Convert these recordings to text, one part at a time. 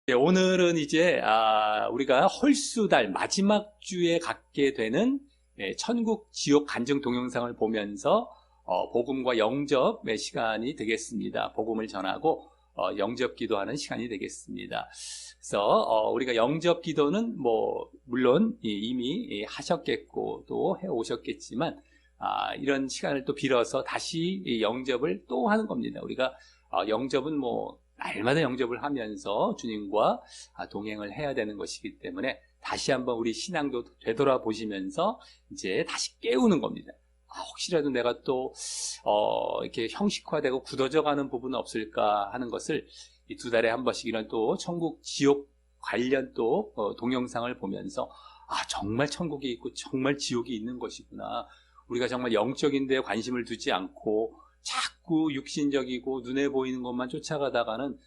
예, 오늘은 이제 우리가 홀수달 마지막 주에 갖게 되는 천국 지옥 간증 동영상을 보면서 복음과 영접의 시간이 되겠습니다. 복음을 전하고 영접 기도하는 시간이 되겠습니다. 그래서 우리가 영접 기도는 뭐 물론 이미 하셨겠고 또 해 오셨겠지만 이런 시간을 또 빌어서 다시 이 영접을 또 하는 겁니다. 우리가 영접은 뭐 날마다 영접을 하면서 주님과 동행을 해야 되는 것이기 때문에 다시 한번 우리 신앙도 되돌아보시면서 이제 다시 깨우는 겁니다. 혹시라도 내가 또 이렇게 형식화되고 굳어져 가는 부분은 없을까 하는 것을 이 두 달에 한 번씩 이런 또 천국 지옥 관련 또 동영상을 보면서 정말 천국이 있고 정말 지옥이 있는 것이구나. 우리가 정말 영적인 데 관심을 두지 않고 자꾸 육신적이고 눈에 보이는 것만 쫓아가다가는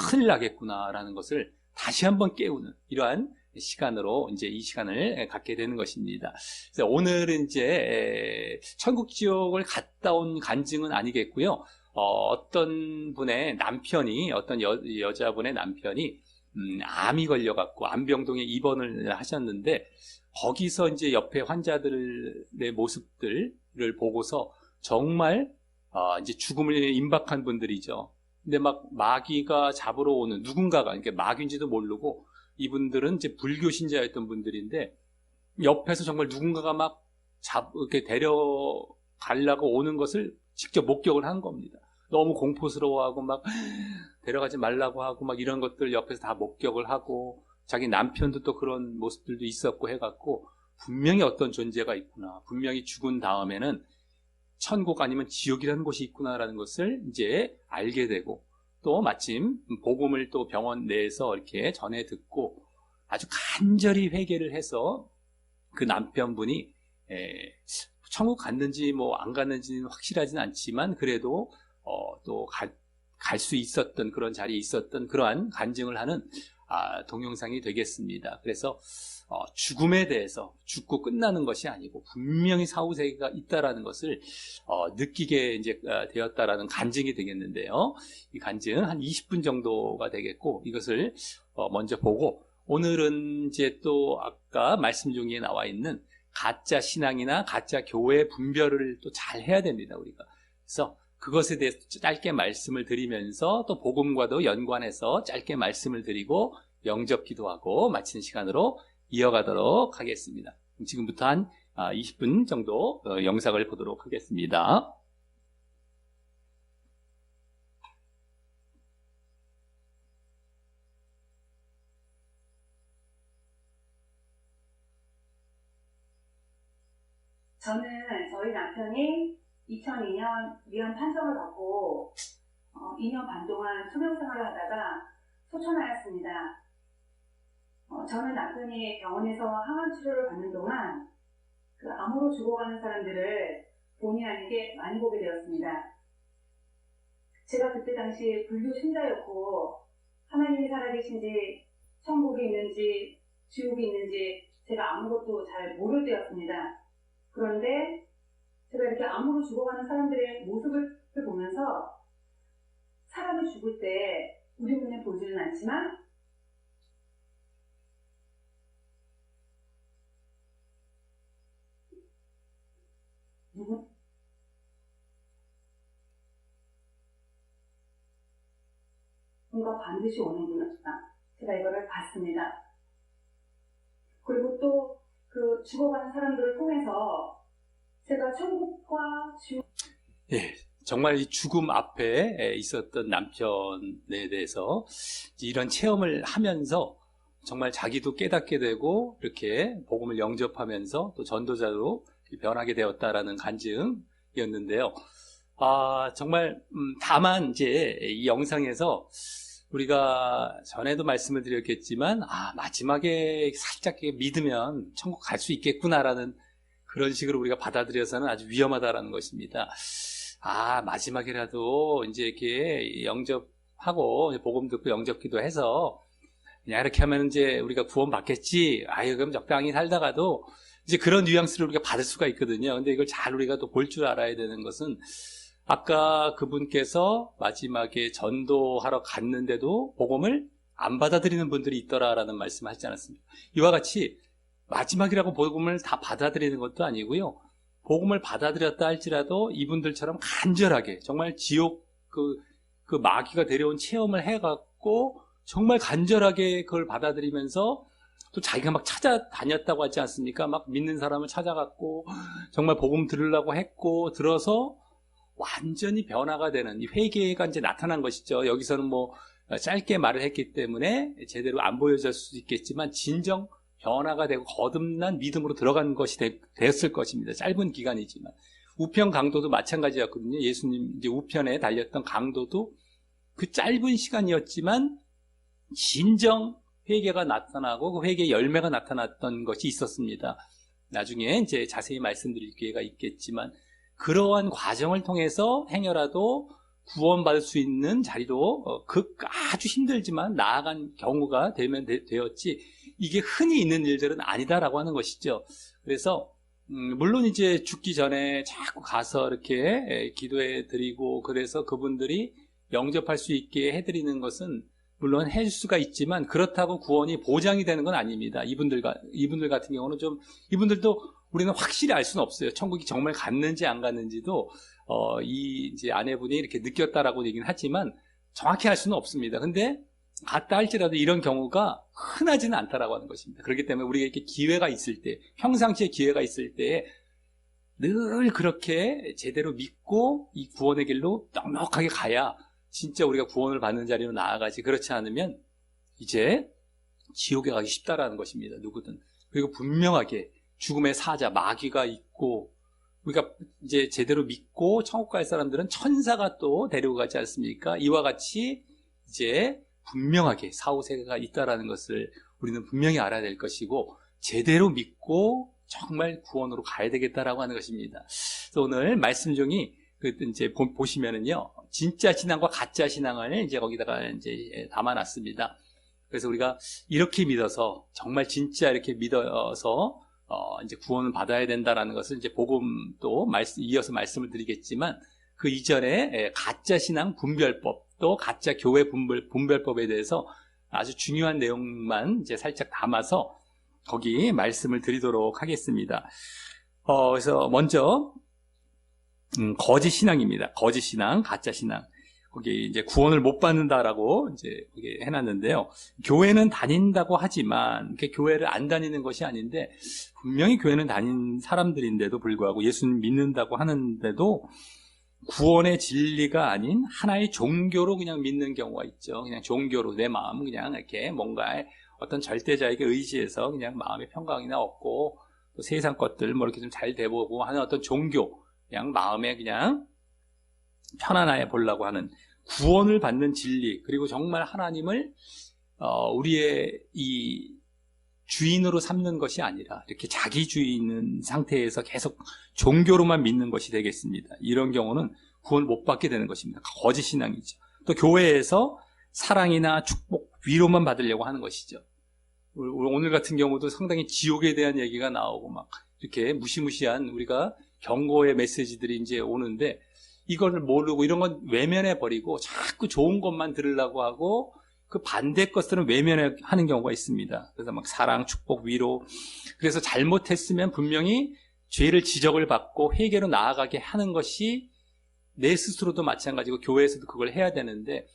큰일 나겠구나라는 것을 다시 한번 깨우는 이러한 시간으로 이제 이 시간을 갖게 되는 것입니다. 그래서 오늘은 이제 천국 지옥을 갔다 온 간증은 아니겠고요. 어떤 분의 남편이 어떤 여자분의 남편이 암이 걸려갖고 암병동에 입원을 하셨는데 거기서 이제 옆에 환자들의 모습들을 보고서 정말 이제 죽음을 임박한 분들이죠. 근데 막 마귀가 잡으러 오는 누군가가, 그러니까 마귀인지도 모르고 이분들은 이제 불교 신자였던 분들인데 옆에서 정말 누군가가 막 이렇게 데려가려고 오는 것을 직접 목격을 한 겁니다. 너무 공포스러워하고 막 데려가지 말라고 하고 막 이런 것들 옆에서 다 목격을 하고 자기 남편도 또 그런 모습들도 있었고 해갖고 분명히 어떤 존재가 있구나. 분명히 죽은 다음에는 천국 아니면 지옥이라는 곳이 있구나라는 것을 이제 알게 되고 또 마침 복음을 또 병원 내에서 이렇게 전해 듣고 아주 간절히 회개를 해서 그 남편분이 천국 갔는지 뭐 안 갔는지는 확실하진 않지만 그래도 또 갈 수 있었던 그런 자리에 있었던 그러한 간증을 하는 동영상이 되겠습니다. 그래서 죽음에 대해서 죽고 끝나는 것이 아니고 분명히 사후세계가 있다라는 것을 느끼게 이제 되었다라는 간증이 되겠는데요. 이 간증 한 20분 정도가 되겠고 이것을 먼저 보고 오늘은 이제 또 아까 말씀 중에 나와 있는 가짜 신앙이나 가짜 교회 분별을 또 잘 해야 됩니다, 우리가. 그래서 그것에 대해서 짧게 말씀을 드리면서 또 복음과도 연관해서 짧게 말씀을 드리고 영접 기도하고 마치는 시간으로 이어가도록 하겠습니다. 지금부터 한 20분 정도 영상을 보도록 하겠습니다. 저는 저희 남편이 2002년 위암 판정을 받고 2년 반 동안 투병 생활을 하다가 소천하였습니다. 저는 남편이 병원에서 항암 치료를 받는 동안 그 암으로 죽어가는 사람들을 본의 아니게 많이 보게 되었습니다. 제가 그때 당시 불교 신자였고 하나님이 살아계신지 천국이 있는지 지옥이 있는지 제가 아무것도 잘 모를 때였습니다. 그런데 제가 이렇게 암으로 죽어가는 사람들의 모습을 보면서 사람이 죽을 때 우리 눈에 보지는 않지만 누군가 반드시 오는구나. 제가 이거를 봤습니다. 그리고 또 그 죽어가는 사람들을 통해서 제가 천국과 지옥 정말 이 죽음 앞에 있었던 남편에 대해서 이런 체험을 하면서 정말 자기도 깨닫게 되고 이렇게 복음을 영접하면서 또 전도자로 변하게 되었다라는 간증이었는데요. 정말 다만 이제 이 영상에서 우리가 전에도 말씀을 드렸겠지만 마지막에 살짝 믿으면 천국 갈 수 있겠구나라는 그런 식으로 우리가 받아들여서는 아주 위험하다라는 것입니다. 마지막이라도 이제 이렇게 영접하고 복음 듣고 영접 기도해서 그냥 이렇게 하면 이제 우리가 구원 받겠지. 그럼 적당히 살다가도 이제 그런 뉘앙스를 우리가 받을 수가 있거든요. 근데 이걸 잘 우리가 또 볼 줄 알아야 되는 것은 아까 그분께서 마지막에 전도하러 갔는데도 복음을 안 받아들이는 분들이 있더라라는 말씀 하지 않았습니까? 이와 같이 마지막이라고 복음을 다 받아들이는 것도 아니고요. 복음을 받아들였다 할지라도 이분들처럼 간절하게 정말 지옥 그 마귀가 데려온 체험을 해갖고 정말 간절하게 그걸 받아들이면서 또 자기가 막 찾아다녔다고 하지 않습니까? 막 믿는 사람을 찾아갔고 정말 복음 들으려고 했고 들어서 완전히 변화가 되는 이 회개가 이제 나타난 것이죠. 여기서는 뭐 짧게 말을 했기 때문에 제대로 안 보여질 수 있겠지만 진정 변화가 되고 거듭난 믿음으로 들어간 것이 되었을 것입니다. 짧은 기간이지만. 우편 강도도 마찬가지였거든요. 예수님 이제 우편에 달렸던 강도도 그 짧은 시간이었지만 진정 회개가 나타나고 그 회개의 열매가 나타났던 것이 있었습니다. 나중에 이제 자세히 말씀드릴 기회가 있겠지만 그러한 과정을 통해서 행여라도 구원받을 수 있는 자리로 아주 힘들지만 나아간 경우가 되었지 이게 흔히 있는 일들은 아니다라고 하는 것이죠. 그래서 물론 이제 죽기 전에 자꾸 가서 이렇게 기도해 드리고 그래서 그분들이 영접할 수 있게 해드리는 것은 물론 해줄 수가 있지만 그렇다고 구원이 보장이 되는 건 아닙니다. 이분들 같은 경우는 좀 이분들도 우리는 확실히 알 수는 없어요. 천국이 정말 갔는지 안 갔는지도 이 이제 아내분이 이렇게 느꼈다라고 얘기는 하지만 정확히 알 수는 없습니다. 근데 갔다 할지라도 이런 경우가 흔하지는 않다라고 하는 것입니다. 그렇기 때문에 우리가 이렇게 기회가 있을 때, 평상시에 기회가 있을 때에 늘 그렇게 제대로 믿고 이 구원의 길로 넉넉하게 가야 진짜 우리가 구원을 받는 자리로 나아가지. 그렇지 않으면 이제 지옥에 가기 쉽다라는 것입니다. 누구든. 그리고 분명하게 죽음의 사자, 마귀가 있고 우리가 이제 제대로 믿고 천국 갈 사람들은 천사가 또 데리고 가지 않습니까? 이와 같이 이제 분명하게 사후세계가 있다라는 것을 우리는 분명히 알아야 될 것이고 제대로 믿고 정말 구원으로 가야 되겠다라고 하는 것입니다. 그래서 오늘 말씀 중에 이제 보시면은요, 진짜 신앙과 가짜 신앙을 이제 거기다가 이제 담아놨습니다. 그래서 우리가 이렇게 믿어서 정말 진짜 이렇게 믿어서 이제 구원을 받아야 된다라는 것을 이제 복음도 이어서 말씀을 드리겠지만 그 이전에 가짜 신앙 분별법 또 가짜 교회 분별법에 대해서 아주 중요한 내용만 이제 살짝 담아서 거기 말씀을 드리도록 하겠습니다. 그래서 먼저 거짓 신앙입니다. 거짓 신앙, 가짜 신앙. 거기 이제 구원을 못 받는다라고 이제 거기 해놨는데요. 교회는 다닌다고 하지만 교회를 안 다니는 것이 아닌데 분명히 교회는 다닌 사람들인데도 불구하고 예수님 믿는다고 하는데도 구원의 진리가 아닌 하나의 종교로 그냥 믿는 경우가 있죠. 그냥 종교로 내 마음은 그냥 이렇게 뭔가에 어떤 절대자에게 의지해서 그냥 마음의 평강이나 얻고 또 세상 것들 뭐 이렇게 좀 잘 돼보고 하는 어떤 종교, 그냥 마음에 그냥 편안하게 보려고 하는 구원을 받는 진리, 그리고 정말 하나님을 우리의 이 주인으로 삼는 것이 아니라 이렇게 자기주의 있는 상태에서 계속 종교로만 믿는 것이 되겠습니다. 이런 경우는 구원을 못 받게 되는 것입니다. 거짓 신앙이죠. 또 교회에서 사랑이나 축복, 위로만 받으려고 하는 것이죠. 오늘 같은 경우도 상당히 지옥에 대한 얘기가 나오고 막 이렇게 무시무시한 우리가 경고의 메시지들이 이제 오는데 이걸 모르고 이런 건 외면해 버리고 자꾸 좋은 것만 들으려고 하고 그 반대 것들은 외면하는 경우가 있습니다. 그래서 막 사랑, 축복, 위로. 그래서 잘못했으면 분명히 죄를 지적을 받고 회개로 나아가게 하는 것이 내 스스로도 마찬가지고 교회에서도 그걸 해야 되는데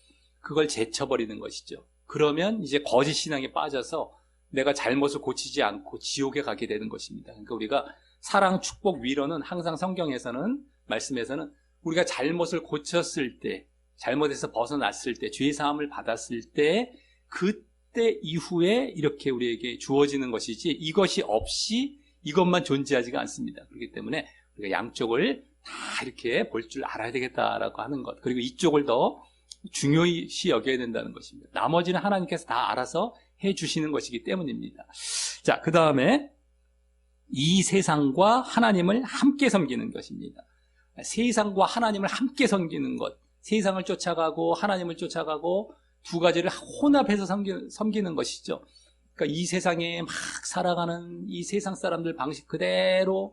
그걸 제쳐버리는 것이죠. 그러면 이제 거짓 신앙에 빠져서 내가 잘못을 고치지 않고 지옥에 가게 되는 것입니다. 그러니까 우리가 사랑, 축복, 위로는 항상 성경에서는 말씀에서는 우리가 잘못을 고쳤을 때, 잘못에서 벗어났을 때, 죄사함을 받았을 때, 그때 이후에 이렇게 우리에게 주어지는 것이지 이것이 없이 이것만 존재하지가 않습니다. 그렇기 때문에 우리가 양쪽을 다 이렇게 볼 줄 알아야 되겠다라고 하는 것, 그리고 이쪽을 더 중요시 여겨야 된다는 것입니다. 나머지는 하나님께서 다 알아서 해주시는 것이기 때문입니다. 자, 그 다음에 이 세상과 하나님을 함께 섬기는 것입니다. 세상과 하나님을 함께 섬기는 것, 세상을 쫓아가고 하나님을 쫓아가고 두 가지를 혼합해서 섬기는 것이죠. 그러니까 이 세상에 막 살아가는 이 세상 사람들 방식 그대로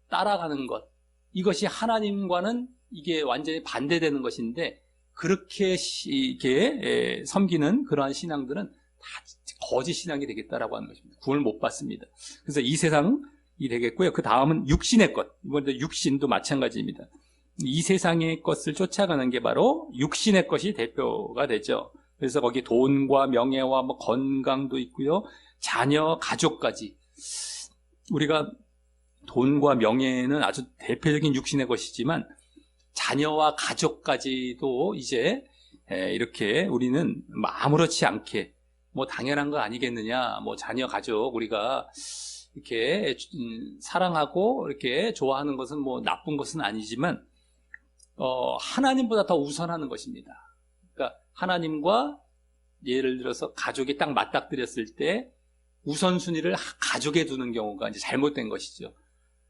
따라가는 것, 이것이 하나님과는 이게 완전히 반대되는 것인데 그렇게 이렇게 섬기는 그러한 신앙들은 다 거짓 신앙이 되겠다라고 하는 것입니다. 구원을 못 받습니다. 그래서 이 세상이 되겠고요. 그 다음은 육신의 것. 이번에 육신도 마찬가지입니다. 이 세상의 것을 쫓아가는 게 바로 육신의 것이 대표가 되죠. 그래서 거기 돈과 명예와 뭐 건강도 있고요. 자녀, 가족까지. 우리가 돈과 명예는 아주 대표적인 육신의 것이지만 자녀와 가족까지도 이제 이렇게 우리는 아무렇지 않게 뭐 당연한 거 아니겠느냐. 뭐 자녀, 가족 우리가 이렇게 사랑하고 이렇게 좋아하는 것은 뭐 나쁜 것은 아니지만 하나님보다 더 우선하는 것입니다. 그러니까 하나님과 예를 들어서 가족이 딱 맞닥뜨렸을 때 우선순위를 가족에 두는 경우가 이제 잘못된 것이죠.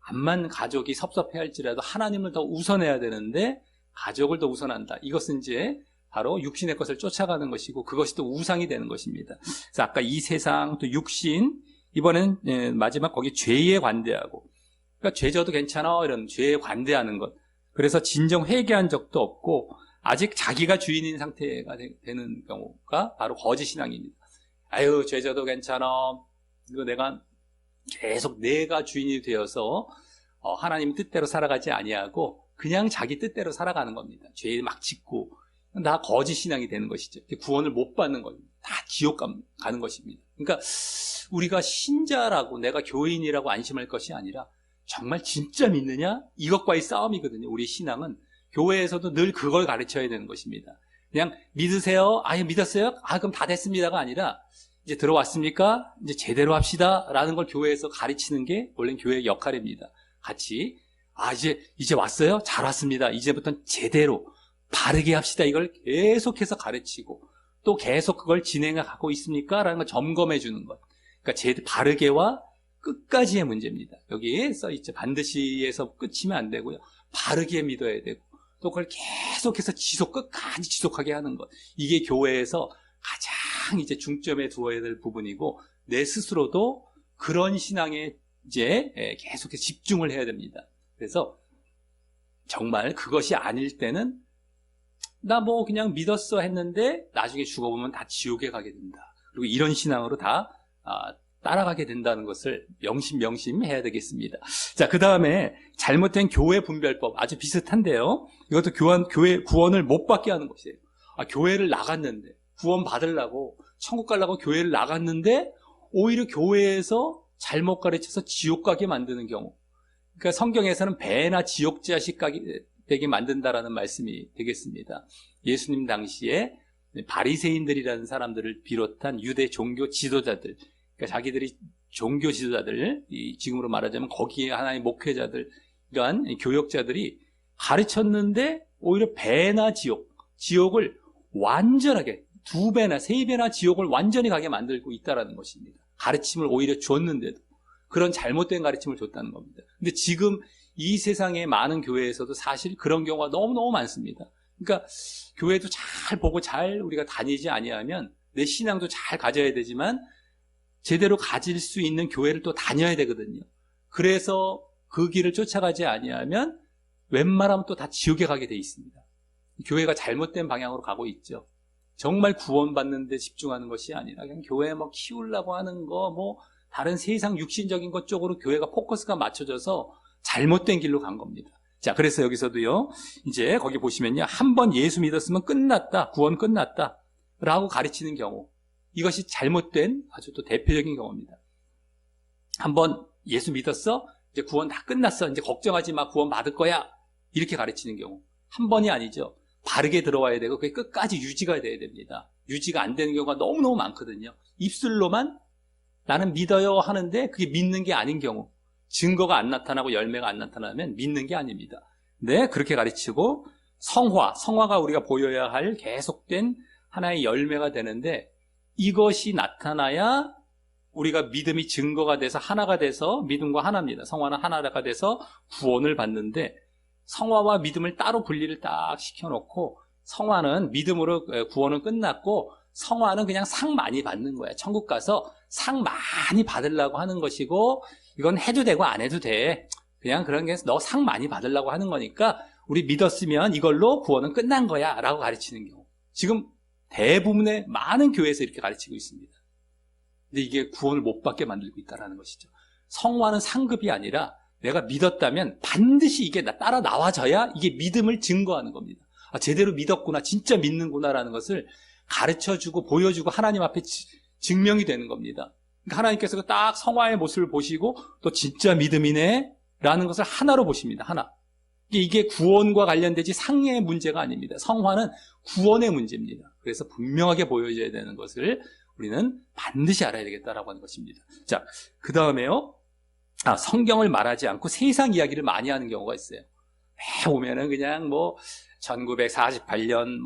암만 가족이 섭섭해할지라도 하나님을 더 우선해야 되는데 가족을 더 우선한다. 이것은 이제 바로 육신의 것을 쫓아가는 것이고 그것이 또 우상이 되는 것입니다. 그래서 아까 이 세상 또 육신 이번엔 마지막 거기 죄에 관대하고 그러니까 죄져도 괜찮아 이런 죄에 관대하는 것. 그래서 진정 회개한 적도 없고 아직 자기가 주인인 상태가 되는 경우가 바로 거짓 신앙입니다. 아유 죄져도 괜찮아. 이거 내가 계속 내가 주인이 되어서 하나님 뜻대로 살아가지 아니하고 그냥 자기 뜻대로 살아가는 겁니다. 죄 막 짓고 다 거짓 신앙이 되는 것이죠. 구원을 못 받는 겁니다. 다 지옥 가는 것입니다. 그러니까 우리가 신자라고 내가 교인이라고 안심할 것이 아니라 정말 진짜 믿느냐? 이것과의 싸움이거든요. 우리 신앙은 교회에서도 늘 그걸 가르쳐야 되는 것입니다. 그냥 믿으세요? 아예 믿었어요? 아 그럼 다 됐습니다가 아니라 이제 들어왔습니까? 이제 제대로 합시다 라는 걸 교회에서 가르치는 게 원래 교회의 역할입니다. 같이 이제 왔어요? 잘 왔습니다. 이제부터는 제대로 바르게 합시다. 이걸 계속해서 가르치고 또 계속 그걸 진행하고 있습니까? 라는 걸 점검해 주는 것. 그러니까 바르게와 끝까지의 문제입니다. 여기에 써있죠. 반드시에서 끝이면 안 되고요. 바르게 믿어야 되고 또 그걸 계속해서 끝까지 지속하게 하는 것. 이게 교회에서 가장 이제 중점에 두어야 될 부분이고 내 스스로도 그런 신앙에 이제 계속해서 집중을 해야 됩니다. 그래서 정말 그것이 아닐 때는 나 뭐 그냥 믿었어 했는데 나중에 죽어보면 다 지옥에 가게 된다. 그리고 이런 신앙으로 다 따라가게 된다는 것을 명심해야 되겠습니다. 자, 그 다음에 잘못된 교회 분별법 아주 비슷한데요. 이것도 교회 구원을 못 받게 하는 것이에요. 교회를 나갔는데 구원 받으려고 천국 가려고 교회를 나갔는데 오히려 교회에서 잘못 가르쳐서 지옥 가게 만드는 경우. 그러니까 성경에서는 배나 지옥 자식 되게 만든다라는 말씀이 되겠습니다. 예수님 당시에 바리새인들이라는 사람들을 비롯한 유대 종교 지도자들, 그러니까 자기들이 종교 지도자들, 지금으로 말하자면 거기에 하나의 목회자들, 이러한 교역자들이 가르쳤는데 오히려 배나 지옥을 완전하게 2배나 3배나 지옥을 완전히 가게 만들고 있다는 것입니다. 가르침을 오히려 줬는데도 그런 잘못된 가르침을 줬다는 겁니다. 근데 지금 이 세상의 많은 교회에서도 사실 그런 경우가 너무너무 많습니다. 그러니까 교회도 잘 보고 잘 우리가 다니지 아니하면 내 신앙도 잘 가져야 되지만 제대로 가질 수 있는 교회를 또 다녀야 되거든요. 그래서 그 길을 쫓아가지 아니하면 웬만하면 또 다 지옥에 가게 돼 있습니다. 교회가 잘못된 방향으로 가고 있죠. 정말 구원받는 데 집중하는 것이 아니라 그냥 교회 뭐 키우려고 하는 거 뭐 다른 세상 육신적인 것 쪽으로 교회가 포커스가 맞춰져서 잘못된 길로 간 겁니다. 자, 그래서 여기서도요, 이제 거기 보시면요, 한 번 예수 믿었으면 끝났다, 구원 끝났다, 라고 가르치는 경우. 이것이 잘못된 아주 또 대표적인 경우입니다. 한 번 예수 믿었어? 이제 구원 다 끝났어. 이제 걱정하지 마. 구원 받을 거야. 이렇게 가르치는 경우. 한 번이 아니죠. 바르게 들어와야 되고, 그게 끝까지 유지가 돼야 됩니다. 유지가 안 되는 경우가 너무너무 많거든요. 입술로만 나는 믿어요 하는데 그게 믿는 게 아닌 경우. 증거가 안 나타나고 열매가 안 나타나면 믿는 게 아닙니다. 네, 그렇게 가르치고 성화가 우리가 보여야 할 계속된 하나의 열매가 되는데 이것이 나타나야 우리가 믿음이 증거가 돼서 하나가 돼서 믿음과 하나입니다. 성화는 하나가 돼서 구원을 받는데 성화와 믿음을 따로 분리를 딱 시켜놓고 성화는 믿음으로 구원은 끝났고 성화는 그냥 상 많이 받는 거야. 천국 가서 상 많이 받으려고 하는 것이고 이건 해도 되고 안 해도 돼. 그냥 그런 게 너 상 많이 받으려고 하는 거니까 우리 믿었으면 이걸로 구원은 끝난 거야 라고 가르치는 경우, 지금 대부분의 많은 교회에서 이렇게 가르치고 있습니다. 근데 이게 구원을 못 받게 만들고 있다는 것이죠. 성화는 상급이 아니라 내가 믿었다면 반드시 이게 따라 나와져야 이게 믿음을 증거하는 겁니다. 아, 제대로 믿었구나, 진짜 믿는구나라는 것을 가르쳐주고 보여주고 하나님 앞에 증명이 되는 겁니다. 그러니까 하나님께서 딱 성화의 모습을 보시고 또 진짜 믿음이네 라는 것을 하나로 보십니다. 하나. 이게 구원과 관련되지 상해의 문제가 아닙니다. 성화는 구원의 문제입니다. 그래서 분명하게 보여줘야 되는 것을 우리는 반드시 알아야 되겠다라고 하는 것입니다. 자, 그 다음에요. 성경을 말하지 않고 세상 이야기를 많이 하는 경우가 있어요. 보면은 그냥 1948년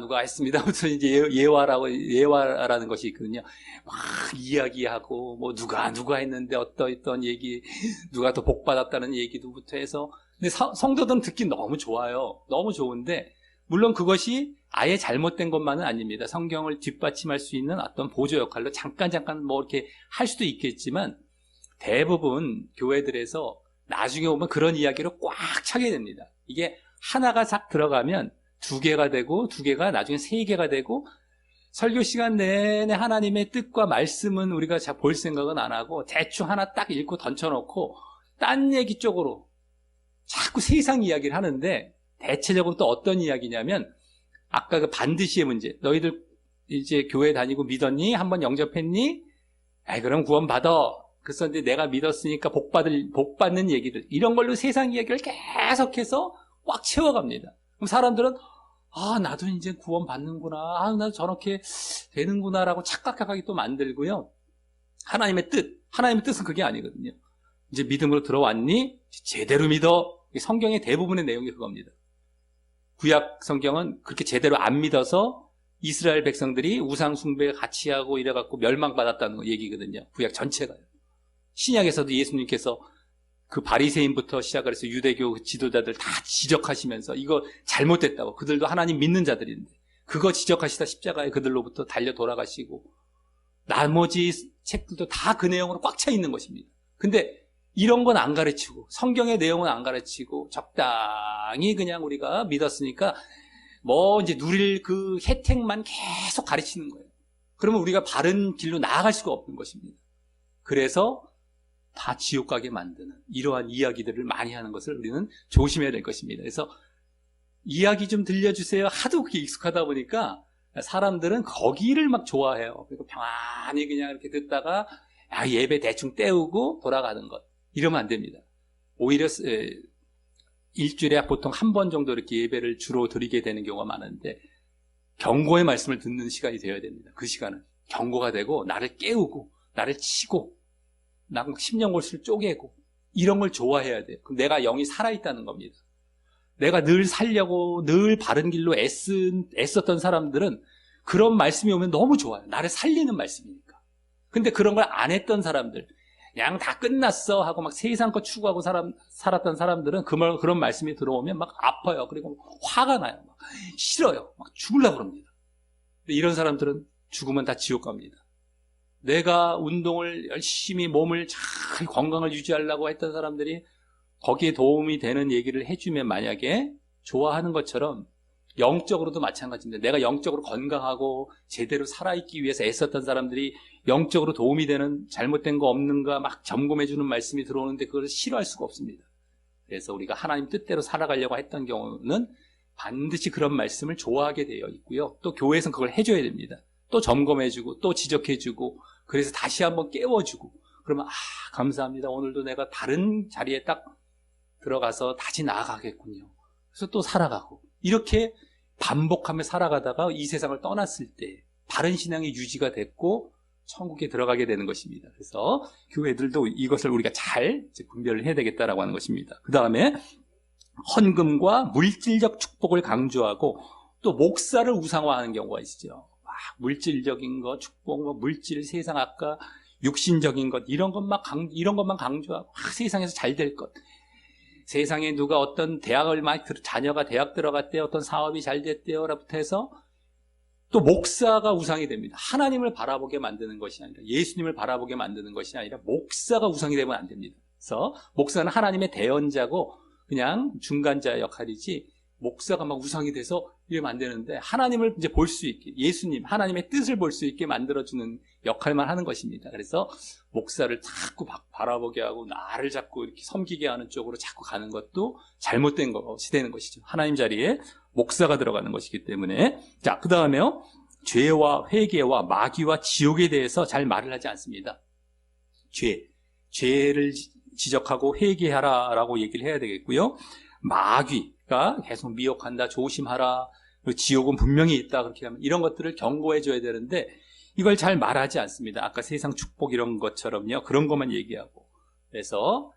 누가 했습니다. 무슨 이제 예화라는 것이 있거든요. 막 이야기하고 누가 했는데 어떤 얘기, 누가 더 복 받았다는 얘기도부터 해서. 근데 성도들은 듣기 너무 좋아요. 너무 좋은데 물론 그것이 아예 잘못된 것만은 아닙니다. 성경을 뒷받침할 수 있는 어떤 보조 역할로 잠깐 이렇게 할 수도 있겠지만 대부분 교회들에서 나중에 오면 그런 이야기로 꽉 차게 됩니다. 이게 하나가 싹 들어가면 2개가 되고 2개가 나중에 3개가 되고 설교 시간 내내 하나님의 뜻과 말씀은 우리가 잘 볼 생각은 안 하고 대충 하나 딱 읽고 던져놓고 딴 얘기 쪽으로 자꾸 세상 이야기를 하는데 대체적으로 또 어떤 이야기냐면 아까 그 반드시의 문제. 너희들 이제 교회 다니고 믿었니? 한번 영접했니? 그럼 구원 받아. 그래서 이제 내가 믿었으니까 복 받는 얘기들. 이런 걸로 세상 이야기를 계속해서 꽉 채워갑니다. 그럼 사람들은 나도 이제 구원 받는구나. 나도 저렇게 되는구나라고 착각하게 또 만들고요. 하나님의 뜻은 그게 아니거든요. 이제 믿음으로 들어왔니? 제대로 믿어. 성경의 대부분의 내용이 그겁니다. 구약 성경은 그렇게 제대로 안 믿어서 이스라엘 백성들이 우상 숭배 같이 하고 이래갖고 멸망받았다는 얘기거든요. 구약 전체가요. 신약에서도 예수님께서 그 바리새인부터 시작을 해서 유대교 지도자들 다 지적하시면서 이거 잘못됐다고, 그들도 하나님 믿는 자들인데 그거 지적하시다 십자가에 그들로부터 달려 돌아가시고 나머지 책들도 다 그 내용으로 꽉 차 있는 것입니다. 근데 이런 건 안 가르치고 성경의 내용은 안 가르치고 적당히 그냥 우리가 믿었으니까 이제 누릴 그 혜택만 계속 가르치는 거예요. 그러면 우리가 바른 길로 나아갈 수가 없는 것입니다. 그래서 다 지옥 가게 만드는 이러한 이야기들을 많이 하는 것을 우리는 조심해야 될 것입니다. 그래서 이야기 좀 들려주세요. 하도 그게 익숙하다 보니까 사람들은 거기를 막 좋아해요. 그리고 평안히 그냥 이렇게 듣다가 예배 대충 때우고 돌아가는 것. 이러면 안 됩니다. 오히려 일주일에 보통 한 번 정도 이렇게 예배를 주로 드리게 되는 경우가 많은데 경고의 말씀을 듣는 시간이 되어야 됩니다. 그 시간은 경고가 되고 나를 깨우고 나를 치고 나 심령골수를 쪼개고 이런 걸 좋아해야 돼요. 그럼 내가 영이 살아있다는 겁니다. 내가 늘 살려고 늘 바른 길로 애썼던 사람들은 그런 말씀이 오면 너무 좋아요. 나를 살리는 말씀이니까. 근데 그런 걸 안 했던 사람들, 그냥 다 끝났어 하고 막 세상 거 추구하고 살았던 사람들은 그런 말씀이 들어오면 막 아파요. 그리고 화가 나요. 막 싫어요. 막 죽으려고 그럽니다. 이런 사람들은 죽으면 다 지옥 갑니다. 내가 운동을 열심히 몸을 잘 건강을 유지하려고 했던 사람들이 거기에 도움이 되는 얘기를 해주면 만약에 좋아하는 것처럼 영적으로도 마찬가지인데 내가 영적으로 건강하고 제대로 살아있기 위해서 애썼던 사람들이 영적으로 도움이 되는 잘못된 거 없는가 막 점검해주는 말씀이 들어오는데 그걸 싫어할 수가 없습니다. 그래서 우리가 하나님 뜻대로 살아가려고 했던 경우는 반드시 그런 말씀을 좋아하게 되어 있고요. 또 교회에서는 그걸 해줘야 됩니다. 또 점검해주고 또 지적해주고 그래서 다시 한번 깨워주고 그러면 감사합니다. 오늘도 내가 다른 자리에 딱 들어가서 다시 나아가겠군요. 그래서 또 살아가고 이렇게 반복하며 살아가다가 이 세상을 떠났을 때 바른 신앙이 유지가 됐고 천국에 들어가게 되는 것입니다. 그래서 교회들도 이것을 우리가 잘 분별을 해야 되겠다라고 하는 것입니다. 그 다음에 헌금과 물질적 축복을 강조하고 또 목사를 우상화하는 경우가 있죠. 물질적인 것, 축복, 물질, 세상 아까 육신적인 것 이런 것만 강조하고 세상에서 잘 될 것. 세상에 누가 어떤 대학을 자녀가 대학 들어갔대요. 어떤 사업이 잘 됐대요라부터 해서 또 목사가 우상이 됩니다. 하나님을 바라보게 만드는 것이 아니라 예수님을 바라보게 만드는 것이 아니라 목사가 우상이 되면 안 됩니다. 그래서 목사는 하나님의 대언자고 그냥 중간자 역할이지 목사가 막 우상이 돼서 이러면 안 되는데 하나님을 이제 볼 수 있게 예수님 하나님의 뜻을 볼 수 있게 만들어주는 역할만 하는 것입니다. 그래서 목사를 자꾸 바라보게 하고 나를 자꾸 이렇게 섬기게 하는 쪽으로 자꾸 가는 것도 잘못된 것이 되는 것이죠. 하나님 자리에 목사가 들어가는 것이기 때문에. 자, 그 다음에요. 죄와 회개와 마귀와 지옥에 대해서 잘 말을 하지 않습니다. 죄를 지적하고 회개하라라고 얘기를 해야 되겠고요. 마귀가 계속 미혹한다, 조심하라, 그리고 지옥은 분명히 있다, 그렇게 하면 이런 것들을 경고해 줘야 되는데 이걸 잘 말하지 않습니다. 아까 세상 축복 이런 것처럼요, 그런 것만 얘기하고. 그래서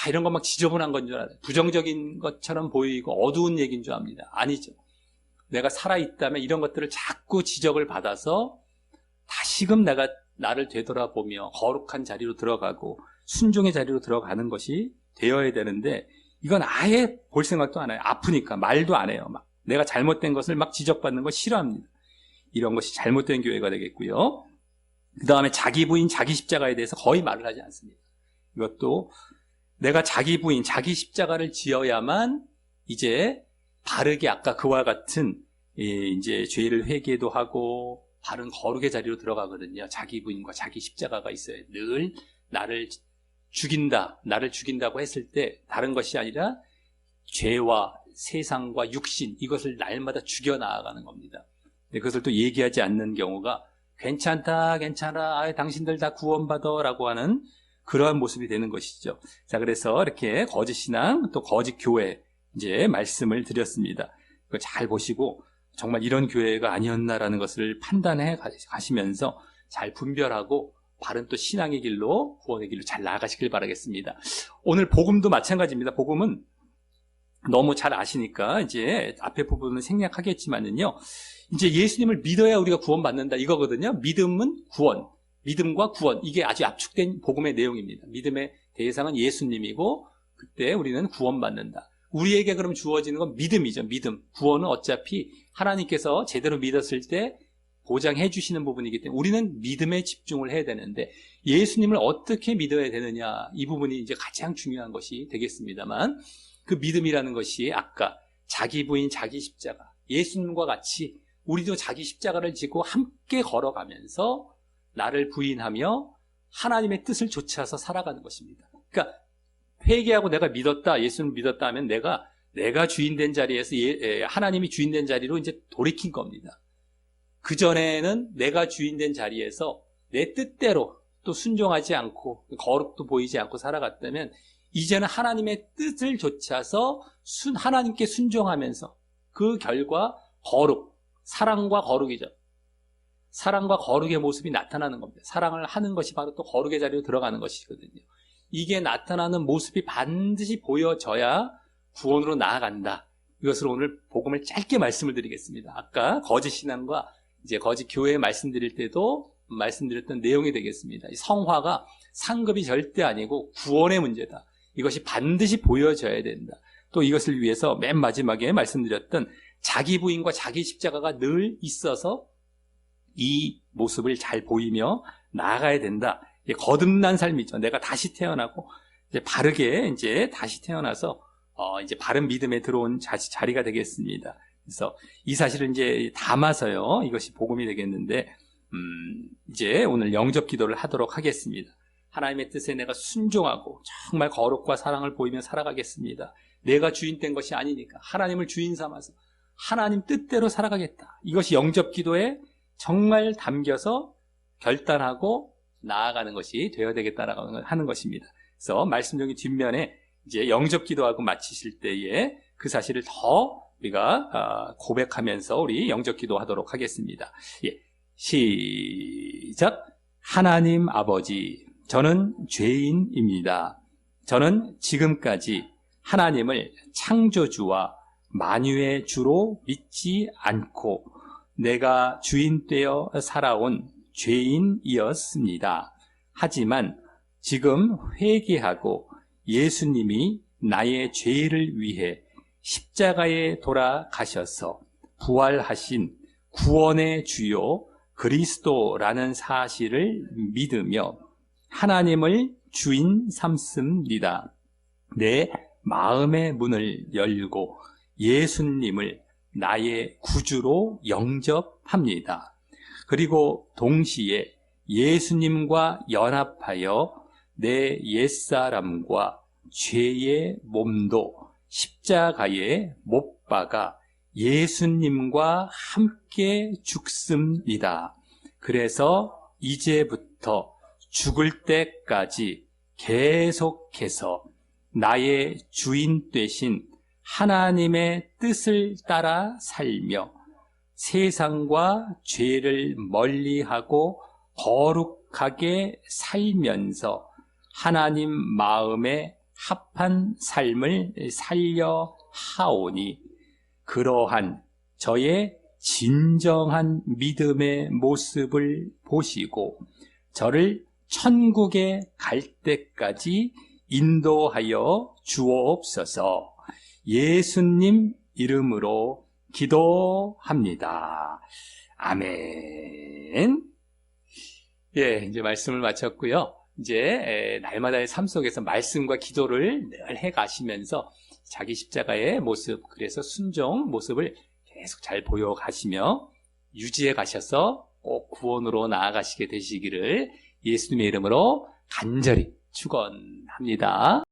이런 거 막 지저분한 건 줄 알아요. 부정적인 것처럼 보이고 어두운 얘기인 줄 압니다. 아니죠. 내가 살아있다면 이런 것들을 자꾸 지적을 받아서 다시금 내가 나를 되돌아보며 거룩한 자리로 들어가고 순종의 자리로 들어가는 것이 되어야 되는데 이건 아예 볼 생각도 안 해요. 아프니까 말도 안 해요. 막 내가 잘못된 것을 막 지적받는 거 싫어합니다. 이런 것이 잘못된 교회가 되겠고요. 그 다음에 자기 부인, 자기 십자가에 대해서 거의 말을 하지 않습니다. 이것도 내가 자기 부인, 자기 십자가를 지어야만 이제 바르게 아까 그와 같은 이제 죄를 회개도 하고 바른 거룩의 자리로 들어가거든요. 자기 부인과 자기 십자가가 있어요. 늘 나를 죽인다고 했을 때 다른 것이 아니라 죄와 세상과 육신 이것을 날마다 죽여나가는 겁니다. 그것을 또 얘기하지 않는 경우가 괜찮다, 괜찮아, 당신들 다 구원받아 라고 하는 그러한 모습이 되는 것이죠. 자, 그래서 이렇게 거짓 신앙 또 거짓 교회 이제 말씀을 드렸습니다. 그걸 잘 보시고 정말 이런 교회가 아니었나라는 것을 판단해 가시면서 잘 분별하고 바른 또 신앙의 길로 구원의 길로 잘 나아가시길 바라겠습니다. 오늘 복음도 마찬가지입니다. 복음은 너무 잘 아시니까 이제 앞에 부분은 생략하겠지만은요. 이제 예수님을 믿어야 우리가 구원받는다 이거거든요. 믿음은 구원, 믿음과 구원 이게 아주 압축된 복음의 내용입니다. 믿음의 대상은 예수님이고 그때 우리는 구원받는다. 우리에게 그럼 주어지는 건 믿음이죠. 믿음. 구원은 어차피 하나님께서 제대로 믿었을 때 보장해 주시는 부분이기 때문에 우리는 믿음에 집중을 해야 되는데 예수님을 어떻게 믿어야 되느냐 이 부분이 이제 가장 중요한 것이 되겠습니다만 그 믿음이라는 것이 아까 자기 부인 자기 십자가 예수님과 같이 우리도 자기 십자가를 지고 함께 걸어가면서 나를 부인하며 하나님의 뜻을 좇아서 살아가는 것입니다. 그러니까 회개하고 내가 믿었다, 예수님을 믿었다 하면 내가 주인된 자리에서 하나님이 주인된 자리로 이제 돌이킨 겁니다. 그전에는 내가 주인된 자리에서 내 뜻대로 또 순종하지 않고 거룩도 보이지 않고 살아갔다면 이제는 하나님의 뜻을 좇아서 하나님께 순종하면서 그 결과 거룩, 사랑과 거룩이죠. 사랑과 거룩의 모습이 나타나는 겁니다. 사랑을 하는 것이 바로 또 거룩의 자리로 들어가는 것이거든요. 이게 나타나는 모습이 반드시 보여져야 구원으로 나아간다. 이것을 오늘 복음을 짧게 말씀을 드리겠습니다. 아까 거짓 신앙과 이제 거짓 교회 말씀드릴 때도 말씀드렸던 내용이 되겠습니다. 이 성화가 상급이 절대 아니고 구원의 문제다. 이것이 반드시 보여져야 된다. 또 이것을 위해서 맨 마지막에 말씀드렸던 자기 부인과 자기 십자가가 늘 있어서 이 모습을 잘 보이며 나아가야 된다. 거듭난 삶이죠. 내가 다시 태어나고 이제 바르게 이제 다시 태어나서 이제 바른 믿음에 들어온 자리가 되겠습니다. 그래서 이 사실을 이제 담아서요. 이것이 복음이 되겠는데 이제 오늘 영접 기도를 하도록 하겠습니다. 하나님의 뜻에 내가 순종하고 정말 거룩과 사랑을 보이며 살아가겠습니다. 내가 주인된 것이 아니니까 하나님을 주인 삼아서 하나님 뜻대로 살아가겠다. 이것이 영접 기도에 정말 담겨서 결단하고 나아가는 것이 되어야 되겠다라고 하는 것입니다. 그래서 말씀 중에 뒷면에 이제 영접 기도하고 마치실 때에 그 사실을 더 우리가 고백하면서 우리 영접 기도하도록 하겠습니다. 예, 시작. 하나님 아버지, 저는 죄인입니다. 저는 지금까지 하나님을 창조주와 만유의 주로 믿지 않고 내가 주인되어 살아온 죄인이었습니다. 하지만 지금 회개하고 예수님이 나의 죄를 위해 십자가에 돌아가셔서 부활하신 구원의 주요 그리스도라는 사실을 믿으며 하나님을 주인 삼습니다. 내 마음의 문을 열고 예수님을 나의 구주로 영접합니다. 그리고 동시에 예수님과 연합하여 내 옛사람과 죄의 몸도 십자가에 못 박아 예수님과 함께 죽습니다. 그래서 이제부터 죽을 때까지 계속해서 나의 주인 되신 하나님의 뜻을 따라 살며 세상과 죄를 멀리하고 거룩하게 살면서 하나님 마음에 합한 삶을 살려 하오니 그러한 저의 진정한 믿음의 모습을 보시고 저를 천국에 갈 때까지 인도하여 주옵소서. 예수님 이름으로 기도합니다. 아멘. 예, 이제 말씀을 마쳤고요. 이제 날마다의 삶 속에서 말씀과 기도를 늘 해가시면서 자기 십자가의 모습, 그래서 순종 모습을 계속 잘 보여가시며 유지해 가셔서 꼭 구원으로 나아가시게 되시기를 예수님의 이름으로 간절히 축원합니다.